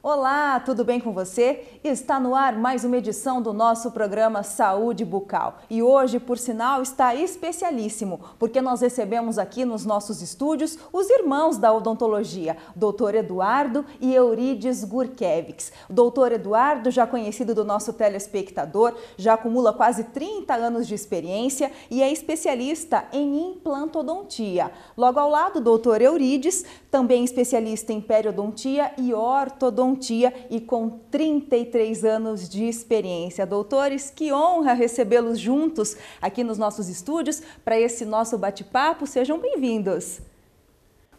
Olá, tudo bem com você? Está no ar mais uma edição do nosso programa Saúde Bucal. E hoje, por sinal, está especialíssimo, porque nós recebemos aqui nos nossos estúdios os irmãos da odontologia, Dr. Eduardo e Eurides Gurkevics. O Dr. Eduardo, já conhecido do nosso telespectador, já acumula quase 30 anos de experiência e é especialista em implantodontia. Logo ao lado, o Dr. Eurides, também especialista em periodontia e ortodontia e com 33 anos de experiência. Doutores, que honra recebê-los juntos aqui nos nossos estúdios para esse nosso bate-papo. Sejam bem-vindos.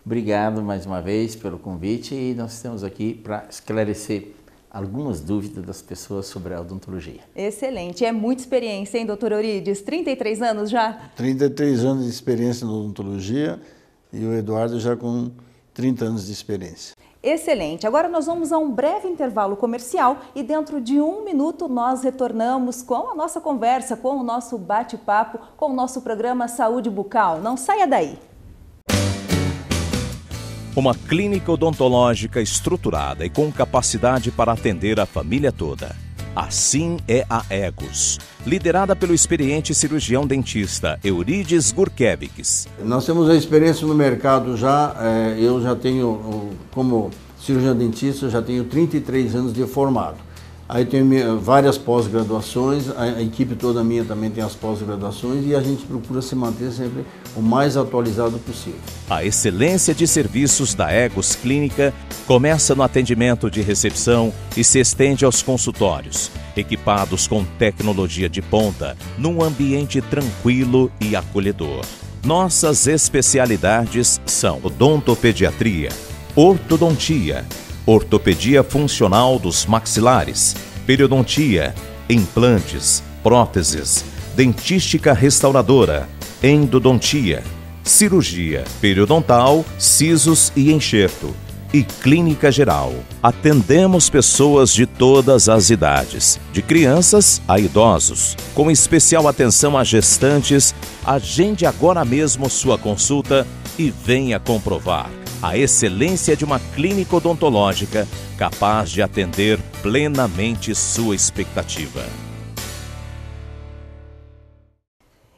Obrigado mais uma vez pelo convite e nós estamos aqui para esclarecer algumas dúvidas das pessoas sobre a odontologia. Excelente. É muita experiência, hein, doutor Eurides? 33 anos já? 33 anos de experiência na odontologia e o Eduardo já com 30 anos de experiência. Excelente. Agora nós vamos a um breve intervalo comercial e dentro de 1 minuto nós retornamos com a nossa conversa, com o nosso bate-papo, com o nosso programa Saúde Bucal. Não saia daí! Uma clínica odontológica estruturada e com capacidade para atender a família toda. Assim é a Egos, liderada pelo experiente cirurgião dentista Eurides Gurkevics. Nós temos a experiência no mercado já, eu já tenho, como cirurgião dentista, eu já tenho 33 anos de formado. Aí tenho várias pós-graduações, a equipe toda minha também tem as pós-graduações e a gente procura se manter sempre o mais atualizado possível. A excelência de serviços da Egos Clínica começa no atendimento de recepção e se estende aos consultórios, equipados com tecnologia de ponta, num ambiente tranquilo e acolhedor. Nossas especialidades são odontopediatria, ortodontia, ortopedia funcional dos maxilares, periodontia, implantes, próteses, dentística restauradora, endodontia, cirurgia periodontal, sisos e enxerto e clínica geral. Atendemos pessoas de todas as idades, de crianças a idosos, com especial atenção a gestantes. Agende agora mesmo sua consulta e venha comprovar a excelência de uma clínica odontológica capaz de atender plenamente sua expectativa.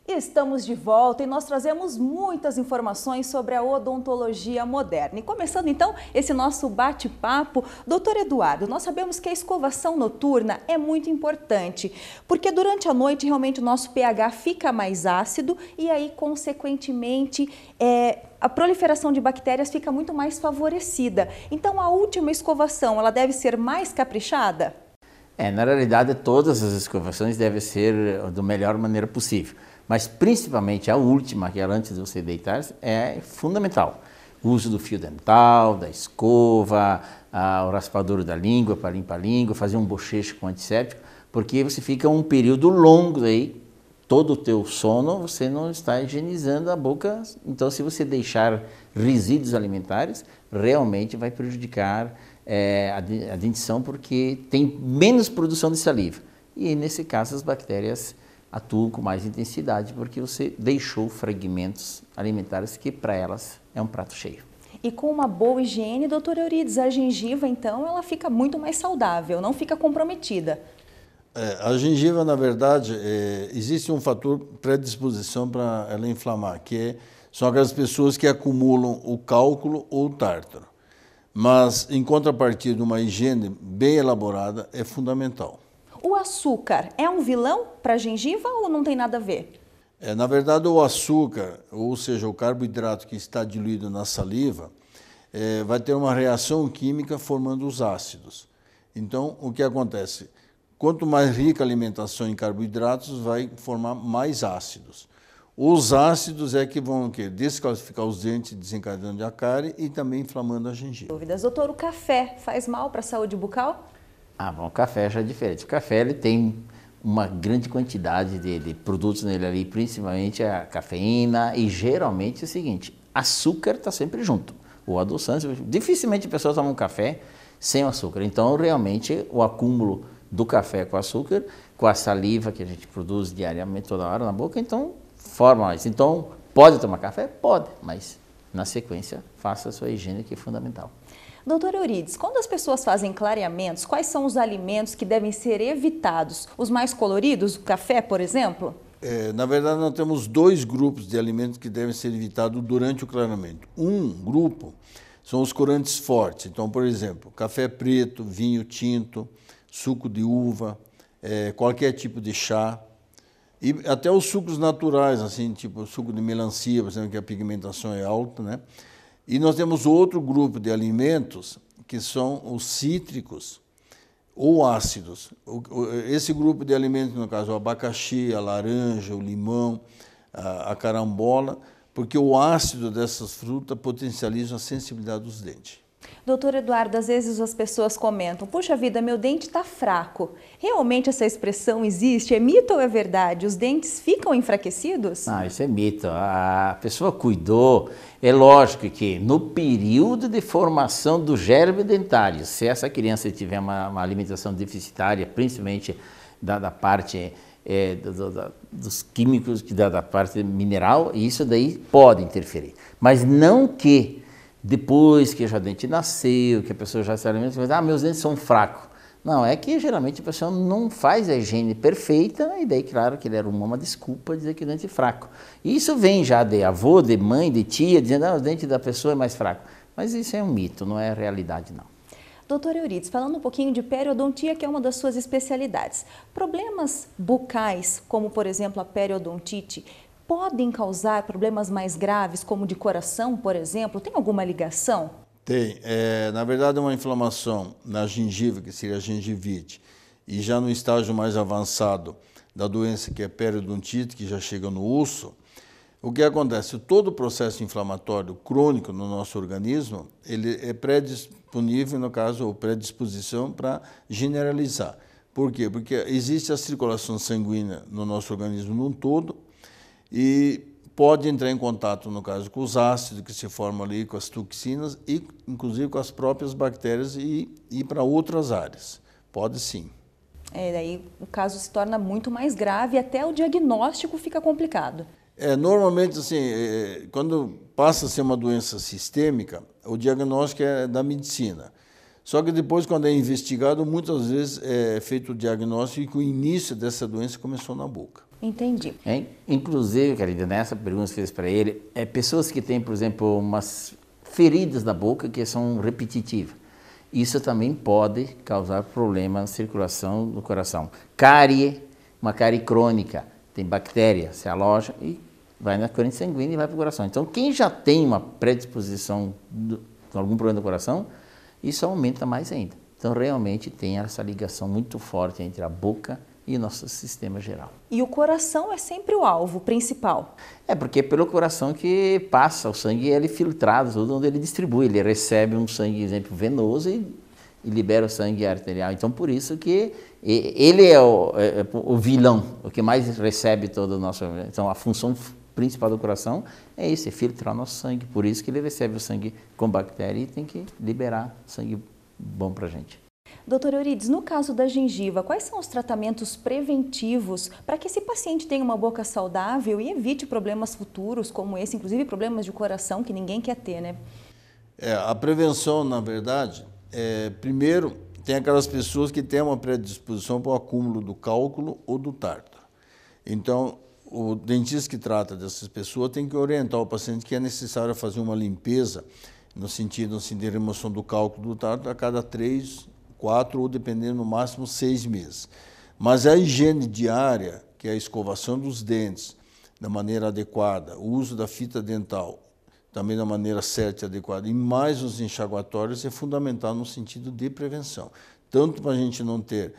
Estamos de volta e nós trazemos muitas informações sobre a odontologia moderna. E começando então esse nosso bate-papo, doutor Eduardo, nós sabemos que a escovação noturna é muito importante, porque durante a noite realmente o nosso pH fica mais ácido e aí, consequentemente, a proliferação de bactérias fica muito mais favorecida. Então, a última escovação, ela deve ser mais caprichada? Na realidade, todas as escovações devem ser da melhor maneira possível. Mas principalmente a última, que é antes de você deitar, é fundamental. O uso do fio dental, da escova, o raspador da língua para limpar a língua, fazer um bochecho com antisséptico, porque você fica um período longo aí, todo o teu sono, você não está higienizando a boca. Então, se você deixar resíduos alimentares, realmente vai prejudicar a dentição, porque tem menos produção de saliva. E nesse caso, as bactérias atuam com mais intensidade, porque você deixou fragmentos alimentares que para elas é um prato cheio. E com uma boa higiene, doutor Eurides, a gengiva, então, ela fica muito mais saudável, não fica comprometida. A gengiva, na verdade, existe um fator predisposição para ela inflamar, são aquelas pessoas que acumulam o cálculo ou o tártaro. Mas, em contrapartida, uma higiene bem elaborada é fundamental. O açúcar é um vilão para a gengiva ou não tem nada a ver? Na verdade, o açúcar, ou seja, o carboidrato que está diluído na saliva, vai ter uma reação química formando os ácidos. Então, o que acontece? Quanto mais rica a alimentação em carboidratos, vai formar mais ácidos. Os ácidos é que vão descalcificar os dentes, desencadeando a cárie e também inflamando a gengiva. Dúvidas. Doutor, o café faz mal para a saúde bucal? Bom, o café já é diferente. O café ele tem uma grande quantidade de produtos nele ali, principalmente a cafeína, e geralmente é o seguinte, açúcar está sempre junto. O adoçante, dificilmente a pessoa toma um café sem o açúcar. Então, realmente, o acúmulo do café com açúcar, com a saliva que a gente produz diariamente, toda hora na boca, então, forma mais. Então, pode tomar café? Pode, mas na sequência, faça a sua higiene, que é fundamental. Doutor Eurides, quando as pessoas fazem clareamentos, quais são os alimentos que devem ser evitados? Os mais coloridos, o café, por exemplo? Na verdade, nós temos 2 grupos de alimentos que devem ser evitados durante o clareamento. Um grupo são os corantes fortes. Então, por exemplo, café preto, vinho tinto, suco de uva, qualquer tipo de chá. E até os sucos naturais, assim, tipo suco de melancia, por exemplo, que a pigmentação é alta, né? E nós temos outro grupo de alimentos, que são os cítricos ou ácidos. Esse grupo de alimentos, no caso, o abacaxi, a laranja, o limão, a carambola, porque o ácido dessas frutas potencializa a sensibilidade dos dentes. Doutor Eduardo, às vezes as pessoas comentam, puxa vida, meu dente está fraco. Realmente essa expressão existe? É mito ou é verdade? Os dentes ficam enfraquecidos? Não, isso é mito. A pessoa cuidou. É lógico que no período de formação do germe dentário, se essa criança tiver uma alimentação deficitária, principalmente da parte dos químicos, da parte mineral, isso daí pode interferir. Mas não que depois que já o dente nasceu, que a pessoa já se alimenta, meus dentes são fracos. Não, é que geralmente a pessoa não faz a higiene perfeita, e daí, claro, que ele era uma desculpa dizer que o dente é fraco. E isso vem já de avô, de mãe, de tia, dizendo que o dente da pessoa é mais fraco. Mas isso é um mito, não é realidade, não. Doutor Eurides, falando um pouquinho de periodontia, que é uma das suas especialidades. Problemas bucais, como por exemplo a periodontite, podem causar problemas mais graves, como de coração, por exemplo? Tem alguma ligação? Tem. Na verdade, é uma inflamação na gengiva, que seria a gengivite, e já no estágio mais avançado da doença, que é periodontite, que já chega no osso. O que acontece? Todo o processo inflamatório crônico no nosso organismo, ele é predisponível, no caso, ou predisposição para generalizar. Por quê? Porque existe a circulação sanguínea no nosso organismo num todo, e pode entrar em contato, no caso, com os ácidos que se formam ali, com as toxinas e, inclusive, com as próprias bactérias e ir para outras áreas. Pode sim. Daí o caso se torna muito mais grave e até o diagnóstico fica complicado. Normalmente, assim, quando passa a ser uma doença sistêmica, o diagnóstico é da medicina. Só que depois, quando é investigado, muitas vezes é feito o diagnóstico e que o início dessa doença começou na boca. Entendi. Inclusive, querida, nessa pergunta que fez para ele, pessoas que têm, por exemplo, umas feridas na boca que são repetitivas. Isso também pode causar problema na circulação do coração. Cárie, uma cárie crônica, tem bactéria, se aloja e vai na corrente sanguínea e vai para o coração. Então, quem já tem uma predisposição de algum problema do coração, isso aumenta mais ainda. Então, realmente tem essa ligação muito forte entre a boca e nosso sistema geral. E o coração é sempre o alvo principal? Porque é pelo coração que passa o sangue, ele é filtrado, tudo onde ele distribui. Ele recebe um sangue, exemplo, venoso e libera o sangue arterial. Então, por isso que ele é o vilão, o que mais recebe todo o nosso... Então, a função principal do coração é isso, é filtrar o nosso sangue. Por isso que ele recebe o sangue com bactéria e tem que liberar sangue bom para a gente. Doutor Eurides, no caso da gengiva, quais são os tratamentos preventivos para que esse paciente tenha uma boca saudável e evite problemas futuros como esse, inclusive problemas de coração que ninguém quer ter, né? A prevenção, na verdade, primeiro, tem aquelas pessoas que têm uma predisposição para o acúmulo do cálculo ou do tártaro. Então, o dentista que trata dessas pessoas tem que orientar o paciente que é necessário fazer uma limpeza, no sentido assim, de remoção do cálculo do tártaro a cada 3, 4 ou, dependendo, no máximo 6 meses. Mas a higiene diária, que é a escovação dos dentes da maneira adequada, o uso da fita dental também da maneira certa e adequada, e mais os enxaguatórios, é fundamental no sentido de prevenção. Tanto para a gente não ter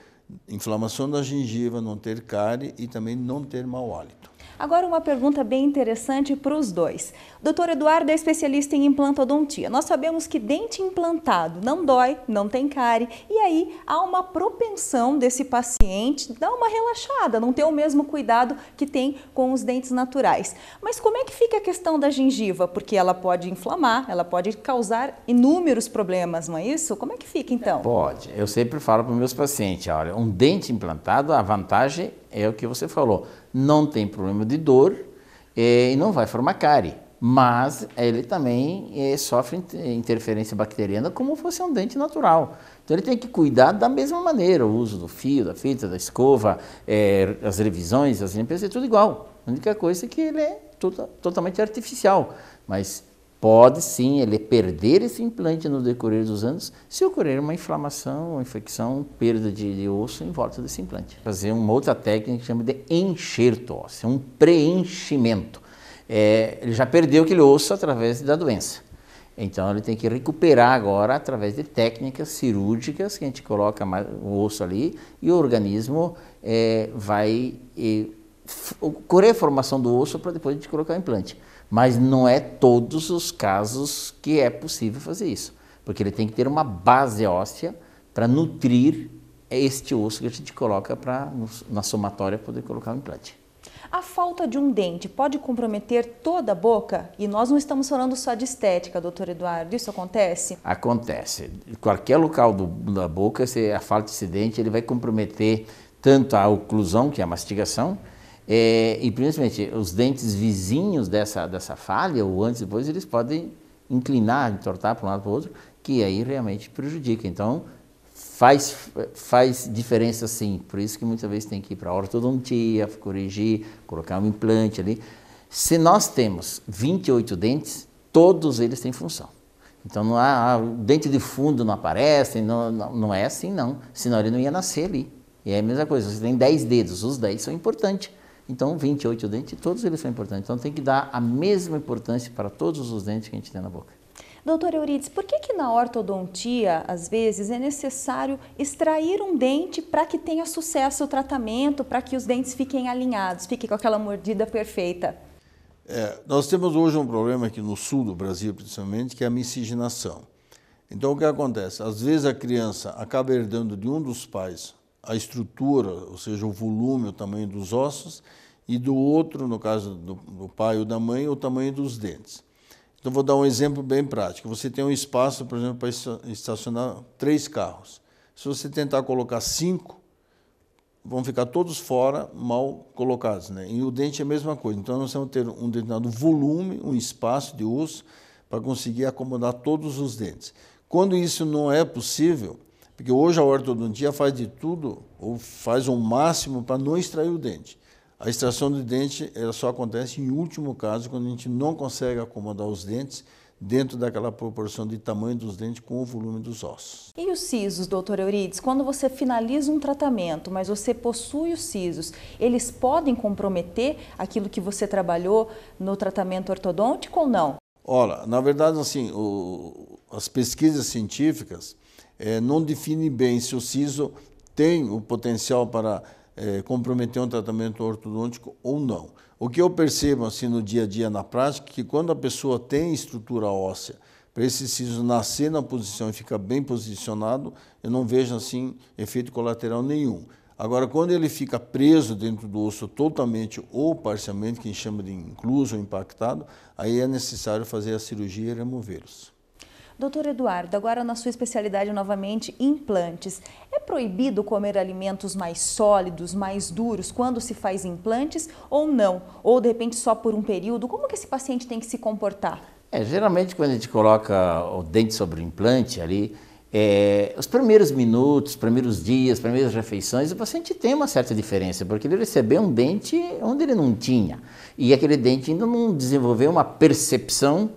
inflamação da gengiva, não ter cárie e também não ter mau hálito. Agora uma pergunta bem interessante para os dois. O doutor Eduardo é especialista em implantodontia. Nós sabemos que dente implantado não dói, não tem cárie, e aí há uma propensão desse paciente dar uma relaxada, não ter o mesmo cuidado que tem com os dentes naturais. Mas como é que fica a questão da gengiva? Porque ela pode inflamar, ela pode causar inúmeros problemas, não é isso? Como é que fica então? Pode. Eu sempre falo para os meus pacientes, olha, um dente implantado, a vantagem é o que você falou, não tem problema de dor e não vai formar cárie. mas ele também sofre interferência bacteriana como fosse um dente natural. Então ele tem que cuidar da mesma maneira, o uso do fio, da fita, da escova, as revisões, as limpezas, é tudo igual. A única coisa é que ele é totalmente artificial, mas pode sim ele perder esse implante no decorrer dos anos se ocorrer uma inflamação, uma infecção, perda de osso em volta desse implante. Fazer uma outra técnica que chama de enxerto ósseo, um preenchimento. Ele já perdeu aquele osso através da doença. Então ele tem que recuperar agora através de técnicas cirúrgicas que a gente coloca o osso ali e o organismo vai ocorrer a formação do osso para depois a gente colocar o implante. Mas não é todos os casos que é possível fazer isso, porque ele tem que ter uma base óssea para nutrir este osso que a gente coloca para na somatória poder colocar o implante. A falta de um dente pode comprometer toda a boca? E nós não estamos falando só de estética, doutor Eduardo, isso acontece? Acontece. Em qualquer local da boca, a falta desse dente ele vai comprometer tanto a oclusão, que é a mastigação, e principalmente os dentes vizinhos dessa falha, ou antes e depois, eles podem inclinar, entortar para um lado para o outro, que aí realmente prejudica. Então, faz diferença sim, por isso que muitas vezes tem que ir para a ortodontia, corrigir, colocar um implante ali. Se nós temos 28 dentes, todos eles têm função. Então não há, o dente de fundo não aparece, não é assim não, senão ele não ia nascer ali. E é a mesma coisa, você tem 10 dedos, os 10 são importantes. Então 28 dentes, todos eles são importantes. Então tem que dar a mesma importância para todos os dentes que a gente tem na boca. Doutor Euridice, por que na ortodontia, às vezes, é necessário extrair um dente para que tenha sucesso o tratamento, para que os dentes fiquem alinhados, fiquem com aquela mordida perfeita? Nós temos hoje um problema aqui no sul do Brasil, principalmente, que é a miscigenação. Então, o que acontece? Às vezes a criança acaba herdando de um dos pais a estrutura, ou seja, o volume, o tamanho dos ossos, e do outro, no caso do pai ou da mãe, o tamanho dos dentes. Então, vou dar um exemplo bem prático. Você tem um espaço, por exemplo, para estacionar 3 carros. Se você tentar colocar 5, vão ficar todos fora, mal colocados, né? E o dente é a mesma coisa. Então, nós temos que ter um determinado volume, um espaço de osso, para conseguir acomodar todos os dentes. Quando isso não é possível, porque hoje a ortodontia faz de tudo, ou faz o máximo para não extrair o dente. A extração de dente ela só acontece em último caso, quando a gente não consegue acomodar os dentes dentro daquela proporção de tamanho dos dentes com o volume dos ossos. E os sisos, doutor Euridice, quando você finaliza um tratamento, mas você possui os sisos, eles podem comprometer aquilo que você trabalhou no tratamento ortodôntico ou não? Olha, na verdade, assim, as pesquisas científicas não definem bem se o siso tem o potencial para comprometer um tratamento ortodôntico ou não. O que eu percebo assim no dia a dia na prática é que quando a pessoa tem estrutura óssea, para esse siso nascer na posição e ficar bem posicionado, eu não vejo assim efeito colateral nenhum. Agora, quando ele fica preso dentro do osso totalmente ou parcialmente, que a gente chama de incluso ou impactado, aí é necessário fazer a cirurgia e removê-los. Doutor Eduardo, agora na sua especialidade novamente, implantes. É proibido comer alimentos mais sólidos, mais duros, quando se faz implantes ou não? Ou de repente só por um período? Como que esse paciente tem que se comportar? Geralmente quando a gente coloca o dente sobre o implante ali, os primeiros minutos, primeiros dias, primeiras refeições, o paciente tem uma certa diferença, porque ele recebeu um dente onde ele não tinha. E aquele dente ainda não desenvolveu uma percepção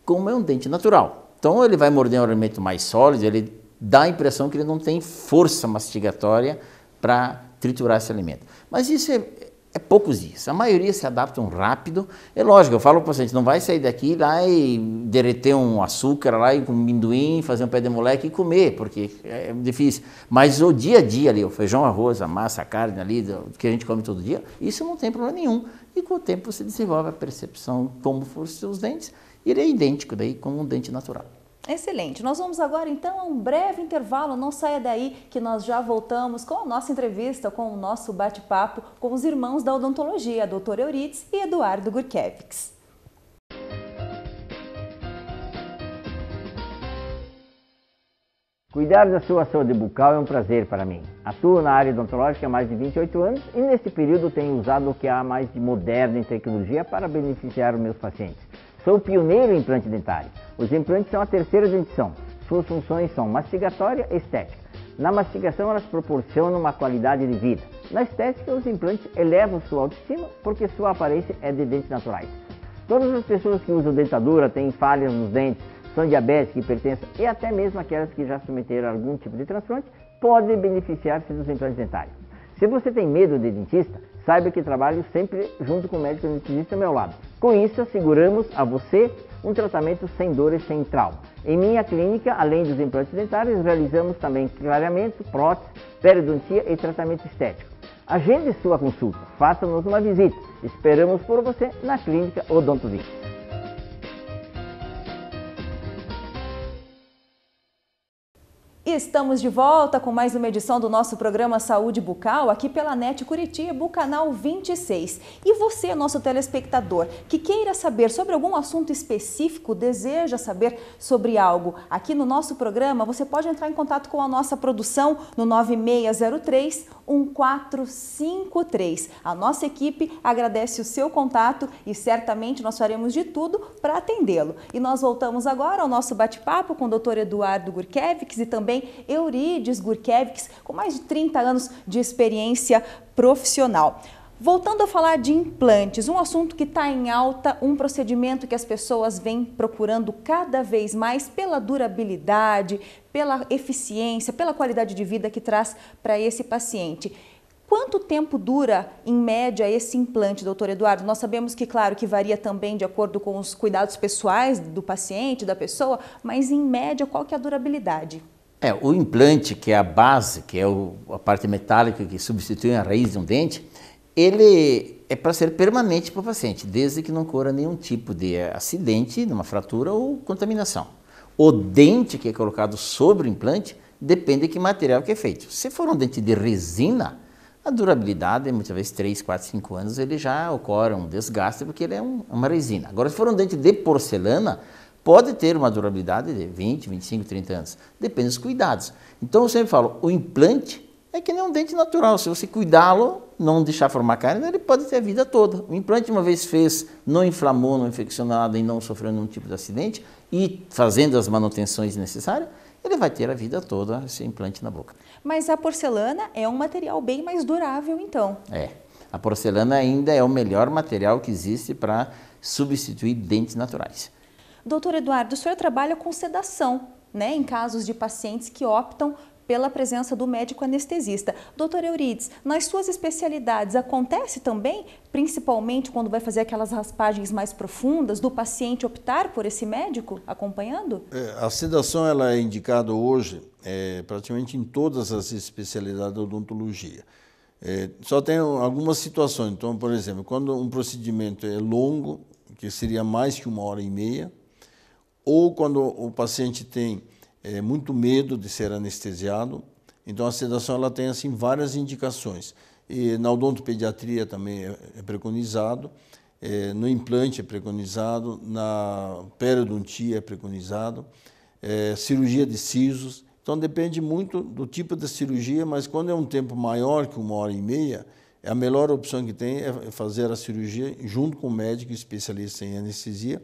como é um dente natural. Então ele vai morder um alimento mais sólido, ele dá a impressão que ele não tem força mastigatória para triturar esse alimento. Mas isso é poucos dias, a maioria se adaptam rápido. É lógico, eu falo para o paciente, não vai sair daqui lá e derreter um açúcar lá e com amendoim, fazer um pé de moleque e comer, porque é difícil. Mas o dia a dia ali, o feijão, arroz, a massa, a carne ali, que a gente come todo dia, isso não tem problema nenhum. E com o tempo você desenvolve a percepção como foram os seus dentes, e ele é idêntico daí com um dente natural. Excelente. Nós vamos agora então a um breve intervalo. Não saia daí que nós já voltamos com a nossa entrevista, com o nosso bate-papo com os irmãos da odontologia, Dr. Euridice e Eduardo Gurkiewicz. Cuidar da sua saúde bucal é um prazer para mim. Atuo na área odontológica há mais de 28 anos e nesse período tenho usado o que há mais de moderno em tecnologia para beneficiar os meus pacientes. Sou pioneiro em implante dentário. Os implantes são a terceira dentição. Suas funções são mastigatória e estética. Na mastigação, elas proporcionam uma qualidade de vida. Na estética, os implantes elevam sua autoestima porque sua aparência é de dentes naturais. Todas as pessoas que usam dentadura têm falhas nos dentes, são diabéticas, hipertensas e até mesmo aquelas que já submeteram a algum tipo de transplante podem beneficiar-se dos implantes dentários. Se você tem medo de dentista, saiba que trabalho sempre junto com o médico anestesista ao meu lado. Com isso, asseguramos a você um tratamento sem dor e sem trauma. Em minha clínica, além dos implantes dentários, realizamos também clareamento, prótese, periodontia e tratamento estético. Agende sua consulta, faça-nos uma visita. Esperamos por você na Clínica Odontovit. E estamos de volta com mais uma edição do nosso programa Saúde Bucal, aqui pela NET Curitiba, o canal 26. E você, nosso telespectador, que queira saber sobre algum assunto específico, deseja saber sobre algo aqui no nosso programa, você pode entrar em contato com a nossa produção no 9603-1453. A nossa equipe agradece o seu contato e certamente nós faremos de tudo para atendê-lo. E nós voltamos agora ao nosso bate-papo com o Dr. Eduardo Gurkevics e também Eurides Gurkevics, com mais de 30 anos de experiência profissional. Voltando a falar de implantes, um assunto que está em alta, um procedimento que as pessoas vêm procurando cada vez mais pela durabilidade, pela eficiência, pela qualidade de vida que traz para esse paciente. Quanto tempo dura, em média, esse implante, doutor Eduardo? Nós sabemos que, claro, que varia também de acordo com os cuidados pessoais do paciente, da pessoa, mas em média, qual que é a durabilidade? O implante, que é a base, que é a parte metálica que substitui a raiz de um dente, ele é para ser permanente para o paciente, desde que não ocorra nenhum tipo de acidente, numa fratura ou contaminação. O dente que é colocado sobre o implante depende de que material que é feito. Se for um dente de resina, a durabilidade, muitas vezes 3, 4, 5 anos, ele já ocorre um desgaste porque ele é uma resina. Agora, se for um dente de porcelana, pode ter uma durabilidade de 20, 25, 30 anos. Depende dos cuidados. Então, eu sempre falo, o implante é que nem um dente natural. Se você cuidá-lo, não deixar formar carne, ele pode ter a vida toda. O implante, uma vez fez, não inflamou, não infeccionou nada e não sofreu nenhum tipo de acidente, e fazendo as manutenções necessárias, ele vai ter a vida toda esse implante na boca. Mas a porcelana é um material bem mais durável, então. A porcelana ainda é o melhor material que existe para substituir dentes naturais. Doutor Eduardo, o senhor trabalha com sedação, né, em casos de pacientes que optam pela presença do médico anestesista. Doutor Eurides, nas suas especialidades acontece também, principalmente quando vai fazer aquelas raspagens mais profundas, do paciente optar por esse médico acompanhando? A sedação ela é indicada hoje praticamente em todas as especialidades da odontologia. Só tem algumas situações. Então, por exemplo, quando um procedimento é longo, que seria mais que 1h30, ou quando o paciente tem muito medo de ser anestesiado, então a sedação ela tem assim várias indicações. E na odontopediatria também é preconizado, no implante é preconizado, na periodontia é preconizado, cirurgia de sisos. Então depende muito do tipo de cirurgia, mas quando é um tempo maior que 1h30, a melhor opção que tem é fazer a cirurgia junto com o médico especialista em anestesia,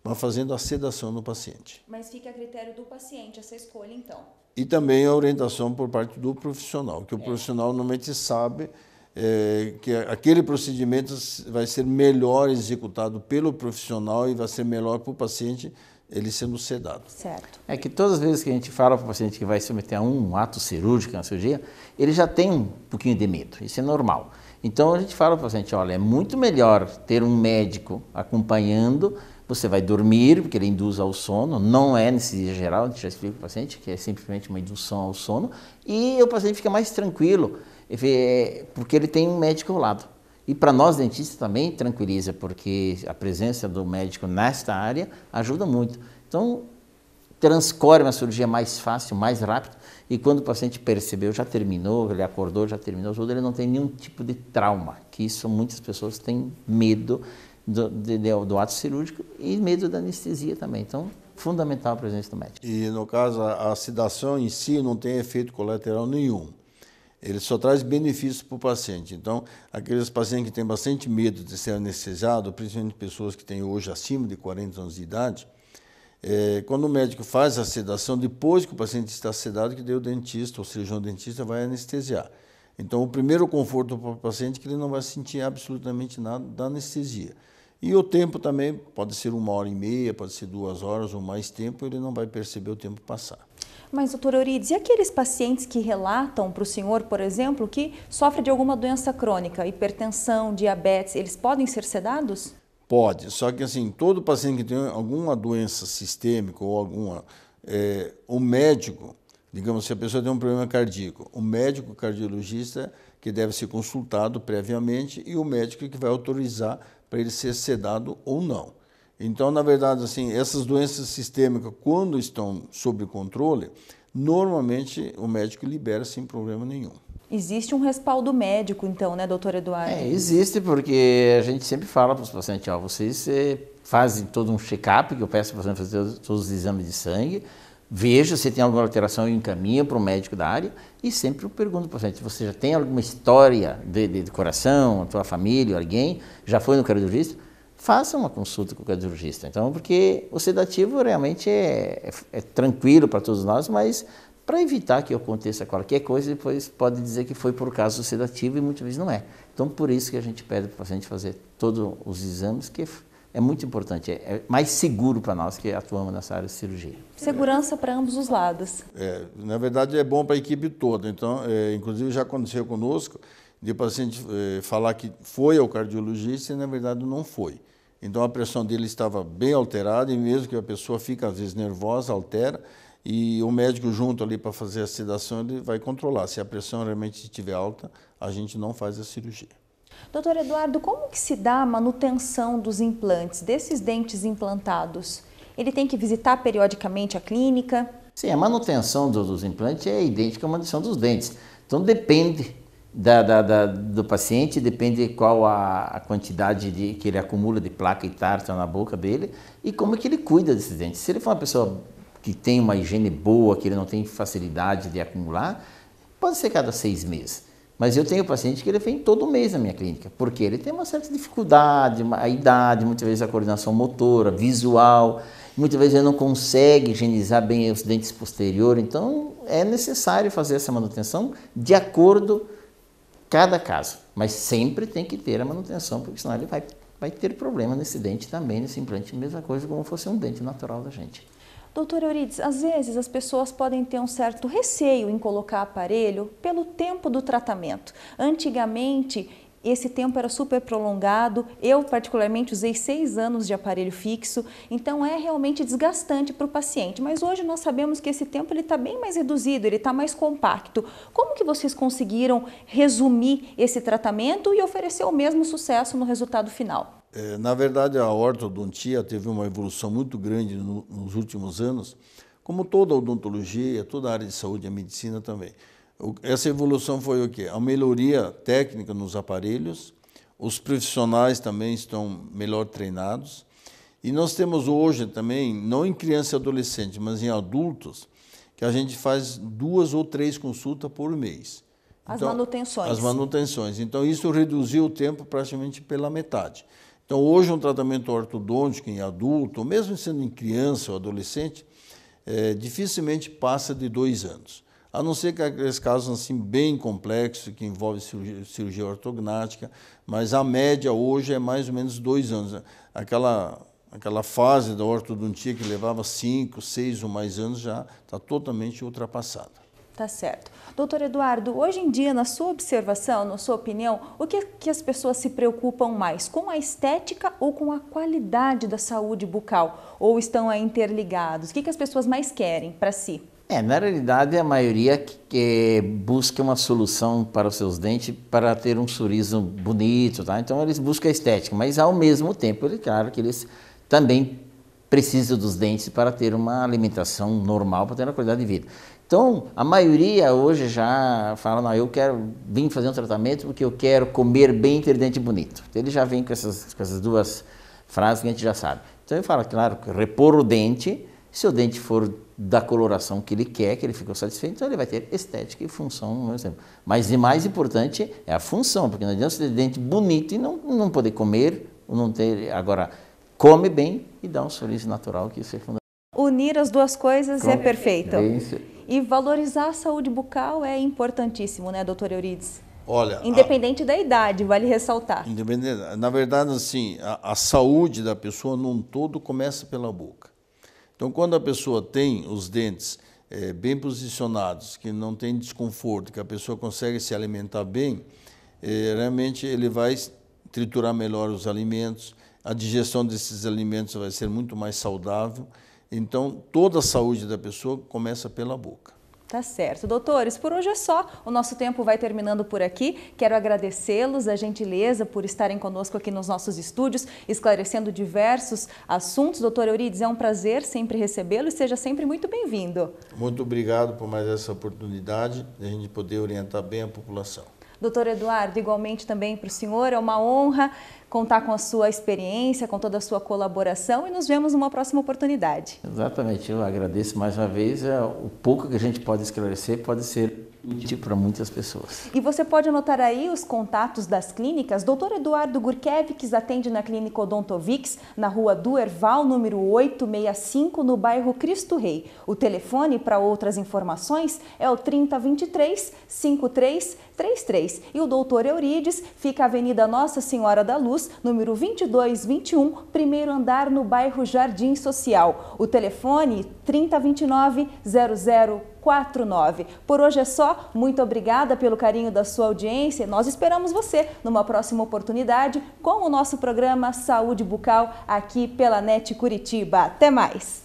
mas fazendo a sedação no paciente. Mas fica a critério do paciente essa escolha, então? E também a orientação por parte do profissional, que o profissional normalmente sabe que aquele procedimento vai ser melhor executado pelo profissional e vai ser melhor para o paciente ele sendo sedado. Certo. É que todas as vezes que a gente fala para o paciente que vai submeter a um ato cirúrgico, uma cirurgia, ele já tem um pouquinho de medo, isso é normal. Então a gente fala para o paciente, olha, é muito melhor ter um médico acompanhando. Você vai dormir, porque ele induz ao sono, não é anestesia geral, a gente já explica para o paciente, que é simplesmente uma indução ao sono, e o paciente fica mais tranquilo, porque ele tem um médico ao lado. E para nós dentistas também tranquiliza, porque a presença do médico nesta área ajuda muito. Então, transcorre uma cirurgia mais fácil, mais rápido, e quando o paciente percebeu, já terminou, ele acordou, já terminou tudo, ele não tem nenhum tipo de trauma, que isso muitas pessoas têm medo do ato cirúrgico e medo da anestesia também. Então, fundamental a presença do médico. E, no caso, a sedação em si não tem efeito colateral nenhum. Ele só traz benefícios para o paciente. Então, aqueles pacientes que têm bastante medo de ser anestesiado, principalmente pessoas que têm hoje acima de 40 anos de idade, quando o médico faz a sedação, depois que o paciente está sedado, que daí o dentista, o cirurgião dentista vai anestesiar. Então, o primeiro conforto para o paciente é que ele não vai sentir absolutamente nada da anestesia. E o tempo também pode ser 1h30, pode ser 2 horas ou mais tempo, ele não vai perceber o tempo passar. Mas, doutor Eurides, e aqueles pacientes que relatam para o senhor, por exemplo, que sofrem de alguma doença crônica, hipertensão, diabetes, eles podem ser sedados? Pode, só que assim, todo paciente que tem alguma doença sistêmica ou alguma... o médico, digamos, se a pessoa tem um problema cardíaco, o médico cardiologista que deve ser consultado previamente e o médico que vai autorizar para ele ser sedado ou não. Então, na verdade, assim, essas doenças sistêmicas, quando estão sob controle, normalmente o médico libera sem problema nenhum. Existe um respaldo médico, então, né, doutor Eduardo? Existe, porque a gente sempre fala para os pacientes, vocês fazem todo um check-up, que eu peço para o paciente fazer todos os exames de sangue, veja se tem alguma alteração e encaminha para o médico da área, e sempre eu pergunto para o paciente, você já tem alguma história de coração, a tua família, alguém, já foi no cardiologista? Faça uma consulta com o cardiologista. Então, porque o sedativo realmente é tranquilo para todos nós, mas para evitar que aconteça qualquer coisa, depois pode dizer que foi por causa do sedativo e muitas vezes não é. Então, por isso que a gente pede para o paciente fazer todos os exames, que é muito importante, é mais seguro para nós que atuamos nessa área de cirurgia. Segurança para ambos os lados. Na verdade, é bom para a equipe toda. Então, inclusive, já aconteceu conosco de o paciente falar que foi ao cardiologista e, na verdade, não foi. Então, a pressão dele estava bem alterada e mesmo que a pessoa fica, às vezes, nervosa, altera, e o médico junto ali para fazer a sedação, ele vai controlar. Se a pressão realmente estiver alta, a gente não faz a cirurgia. Doutor Eduardo, como que se dá a manutenção dos implantes, desses dentes implantados? Ele tem que visitar periodicamente a clínica? Sim, a manutenção dos implantes é idêntica à manutenção dos dentes. Então, depende do paciente, depende qual a quantidade que ele acumula de placa e tártaro na boca dele e como que ele cuida desses dentes. Se ele for uma pessoa que tem uma higiene boa, que ele não tem facilidade de acumular, pode ser cada 6 meses. Mas eu tenho paciente que ele vem todo mês na minha clínica, porque ele tem uma certa dificuldade, a idade, muitas vezes a coordenação motora, visual, muitas vezes ele não consegue higienizar bem os dentes posteriores, então é necessário fazer essa manutenção de acordo cada caso, mas sempre tem que ter a manutenção, porque senão ele vai ter problema nesse dente também, nesse implante, mesma coisa como fosse um dente natural da gente. Doutor Eurides, às vezes as pessoas podem ter um certo receio em colocar aparelho pelo tempo do tratamento. Antigamente, esse tempo era super prolongado, eu particularmente usei 6 anos de aparelho fixo, então é realmente desgastante para o paciente, mas hoje nós sabemos que esse tempo está bem mais reduzido, ele está mais compacto. Como que vocês conseguiram resumir esse tratamento e oferecer o mesmo sucesso no resultado final? Na verdade, a ortodontia teve uma evolução muito grande nos últimos anos, como toda a odontologia, toda a área de saúde e a medicina também. Essa evolução foi o quê? A melhoria técnica nos aparelhos, os profissionais também estão melhor treinados, e nós temos hoje também, não em criança e adolescente, mas em adultos, que a gente faz 2 ou 3 consultas por mês. As manutenções. As manutenções. Então, isso reduziu o tempo praticamente pela metade. Então, hoje, um tratamento ortodôntico em adulto, ou mesmo sendo em criança ou adolescente, dificilmente passa de 2 anos. A não ser que aqueles casos assim, bem complexos, que envolvem cirurgia ortognática, mas a média hoje é mais ou menos 2 anos. Aquela fase da ortodontia que levava 5, 6 ou mais anos já está totalmente ultrapassada. Tá certo. Doutor Eduardo, hoje em dia, na sua observação, na sua opinião, o que as pessoas se preocupam mais? Com a estética ou com a qualidade da saúde bucal? Ou estão aí interligados? O que as pessoas mais querem para si? Na realidade, a maioria que busca uma solução para os seus dentes para ter um sorriso bonito, tá? Então, eles buscam a estética, mas ao mesmo tempo, claro que eles também precisam dos dentes para ter uma alimentação normal, para ter uma qualidade de vida. Então, a maioria hoje já fala, não, eu quero vir fazer um tratamento porque eu quero comer bem e ter dente bonito. Então, ele já vem com essas 2 frases que a gente já sabe. Então, eu falo, claro, repor o dente Se o dente for da coloração que ele quer, que ele ficou satisfeito, então ele vai ter estética e função ao mesmo tempo. Mas o mais importante é a função, porque não adianta você ter dente bonito e não poder comer, não ter. Agora, come bem e dá um sorriso natural, que isso é fundamental. Unir as duas coisas é perfeito. Isso. E valorizar a saúde bucal é importantíssimo, né, doutor Eurides? Olha, Independente da idade, vale ressaltar. na verdade, assim, a saúde da pessoa num todo começa pela boca. Então, quando a pessoa tem os dentes bem posicionados, que não tem desconforto, que a pessoa consegue se alimentar bem, realmente ele vai triturar melhor os alimentos, a digestão desses alimentos vai ser muito mais saudável. Então, toda a saúde da pessoa começa pela boca. Tá certo. Doutores, por hoje é só. O nosso tempo vai terminando por aqui. Quero agradecê-los a gentileza por estarem conosco aqui nos nossos estúdios, esclarecendo diversos assuntos. Doutor Eurides, é um prazer sempre recebê-lo e seja sempre muito bem-vindo. Muito obrigado por mais essa oportunidade de a gente poder orientar bem a população. Doutor Eduardo, igualmente também para o senhor, é uma honra contar com a sua experiência, com toda a sua colaboração e nos vemos numa próxima oportunidade. Exatamente, eu agradeço mais uma vez. O pouco que a gente pode esclarecer pode ser útil para muitas pessoas. E você pode anotar aí os contatos das clínicas. Dr. Eduardo Gurkevics atende na Clínica Odontovix, na rua Duerval, número 865, no bairro Cristo Rei. O telefone para outras informações é o 3023-5333. E o Dr. Eurides fica à Avenida Nossa Senhora da Luz, número 2221, primeiro andar, no bairro Jardim Social. O telefone 3029-0049. Por hoje é só. Muito obrigada pelo carinho da sua audiência. Nós esperamos você numa próxima oportunidade com o nosso programa Saúde Bucal aqui pela NET Curitiba. Até mais!